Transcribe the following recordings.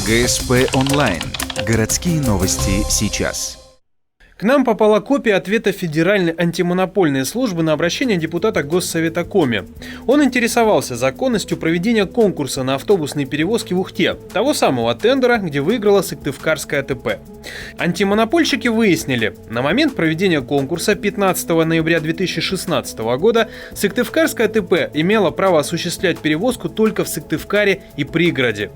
ГСП онлайн. Городские новости сейчас. К нам попала копия ответа Федеральной антимонопольной службы на обращение депутата Госсовета Коми. Он интересовался законностью проведения конкурса на автобусные перевозки в Ухте, того самого тендера, где выиграла Сыктывкарская АТП. Антимонопольщики выяснили, на момент проведения конкурса 15 ноября 2016 года Сыктывкарская АТП имела право осуществлять перевозку только в Сыктывкаре и пригороде.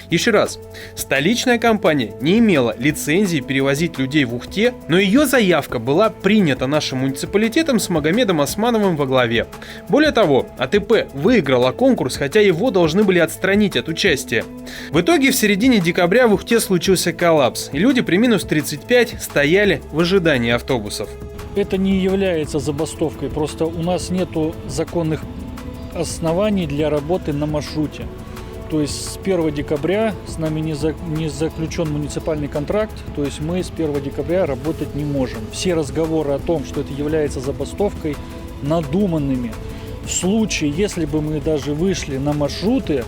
Еще раз, столичная компания не имела лицензии перевозить людей в Ухте, но ее заявка была принята нашим муниципалитетом с Магомедом Османовым во главе. Более того, АТП выиграла конкурс, хотя его должны были отстранить от участия. В итоге в середине декабря в Ухте случился коллапс, и люди при минус 35 стояли в ожидании автобусов. Это не является забастовкой, просто у нас нету законных оснований для работы на маршруте. То есть с 1 декабря с нами не заключен муниципальный контракт, то есть мы с 1 декабря работать не можем. Все разговоры о том, что это является забастовкой, надуманными. В случае, если бы мы даже вышли на маршруты,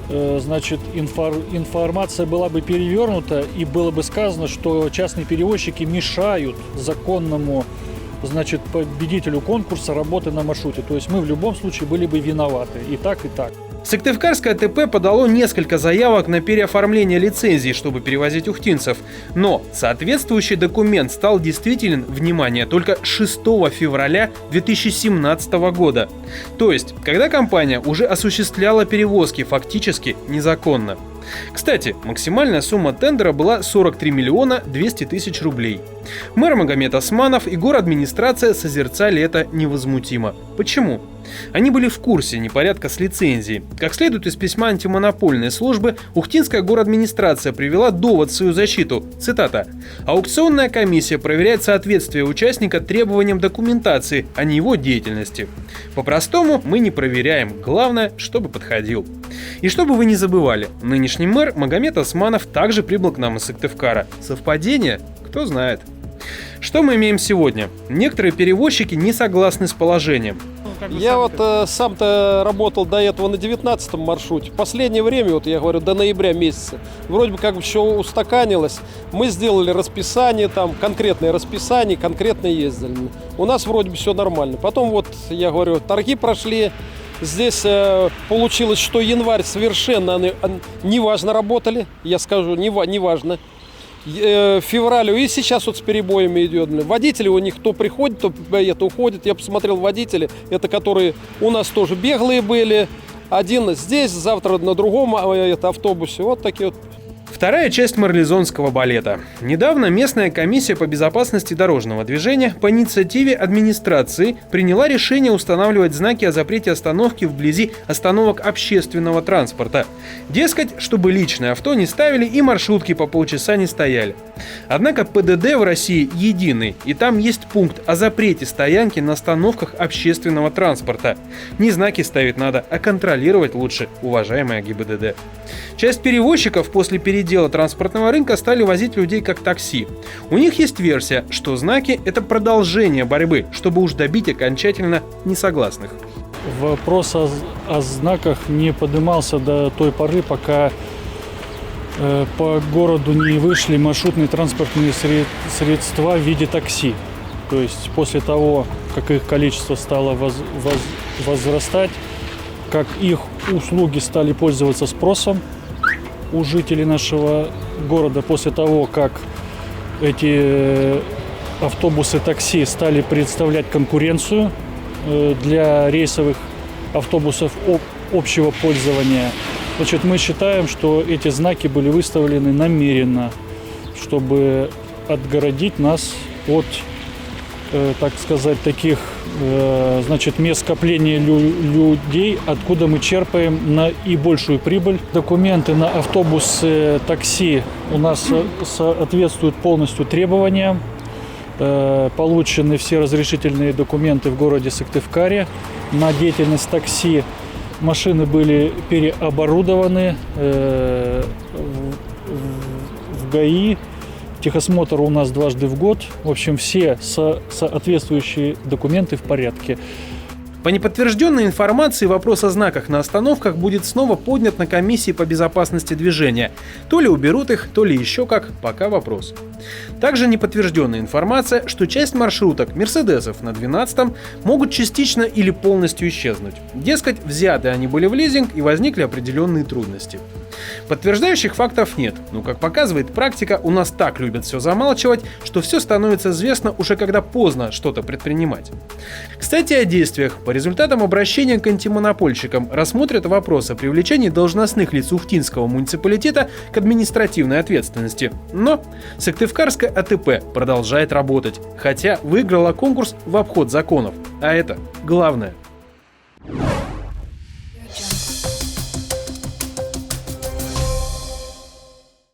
значит, информация была бы перевернута и было бы сказано, что частные перевозчики мешают законному, значит, победителю конкурса работы на маршруте. То есть мы в любом случае были бы виноваты и так, и так. Сыктывкарское АТП подало несколько заявок на переоформление лицензии, чтобы перевозить ухтинцев. Но соответствующий документ стал действителен, внимание, только 6 февраля 2017 года. То есть, когда компания уже осуществляла перевозки фактически незаконно. Кстати, максимальная сумма тендера была 43 миллиона 200 тысяч рублей. Мэр Магомед Османов и городадминистрация созерцали это невозмутимо. Почему? Они были в курсе непорядка с лицензией. Как следует из письма антимонопольной службы, Ухтинская городадминистрация привела довод в свою защиту. Цитата. «Аукционная комиссия проверяет соответствие участника требованиям документации, а не его деятельности. По-простому мы не проверяем, главное, чтобы подходил». И чтобы вы не забывали, нынешний мэр Магомед Османов также прибыл к нам из Сыктывкара. Совпадение? Кто знает. Что мы имеем сегодня? Некоторые перевозчики не согласны с положением. Я вот сам-то работал до этого на 19-м маршруте. В последнее время, вот я говорю, до ноября месяца, вроде бы как бы все устаканилось. Мы сделали расписание, там конкретное расписание, конкретно ездили. У нас вроде бы все нормально. Потом вот, я говорю, торги прошли. Здесь получилось, что январь совершенно неважно работали. Я скажу, неважно. Февралю и сейчас вот с перебоями идет. Водители у них то приходят, то это уходит. Я посмотрел водители, это которые у нас тоже беглые были. Один здесь, завтра на другом автобусе. Вот такие вот. Вторая часть марлезонского балета. Недавно местная комиссия по безопасности дорожного движения по инициативе администрации приняла решение устанавливать знаки о запрете остановки вблизи остановок общественного транспорта. Дескать, чтобы личное авто не ставили и маршрутки по полчаса не стояли. Однако ПДД в России единый, и там есть пункт о запрете стоянки на остановках общественного транспорта. Не знаки ставить надо, а контролировать лучше, уважаемая ГИБДД. Часть перевозчиков после передела транспортного рынка стали возить людей как такси. У них есть версия, что знаки – это продолжение борьбы, чтобы уж добить окончательно несогласных. Вопрос о знаках не поднимался до той поры, пока по городу не вышли маршрутные транспортные средства в виде такси. То есть после того, как их количество стало возрастать, как их услуги стали пользоваться спросом у жителей нашего города, после того, как эти автобусы такси стали представлять конкуренцию для рейсовых автобусов общего пользования. Значит, мы считаем, что эти знаки были выставлены намеренно, чтобы отгородить нас от, так сказать, таких, значит, мест скопления людей, откуда мы черпаем наибольшую прибыль. Документы на автобусы, такси у нас соответствуют полностью требованиям. Получены все разрешительные документы в городе Сыктывкаре на деятельность такси. Машины были переоборудованы в ГАИ. Техосмотр у нас дважды в год. В общем, все соответствующие документы в порядке. По неподтвержденной информации вопрос о знаках на остановках будет снова поднят на комиссии по безопасности движения. То ли уберут их, то ли еще как, пока вопрос. Также неподтвержденная информация, что часть маршруток «Мерседесов» на 12-м могут частично или полностью исчезнуть. Дескать, взяты они были в лизинг и возникли определенные трудности. Подтверждающих фактов нет, но, как показывает практика, у нас так любят все замалчивать, что все становится известно уже когда поздно что-то предпринимать. Кстати, о действиях. По результатам обращения к антимонопольщикам рассмотрят вопрос о привлечении должностных лиц Ухтинского муниципалитета к административной ответственности. Но Сыктывкарская АТП продолжает работать, хотя выиграла конкурс в обход законов. А это главное.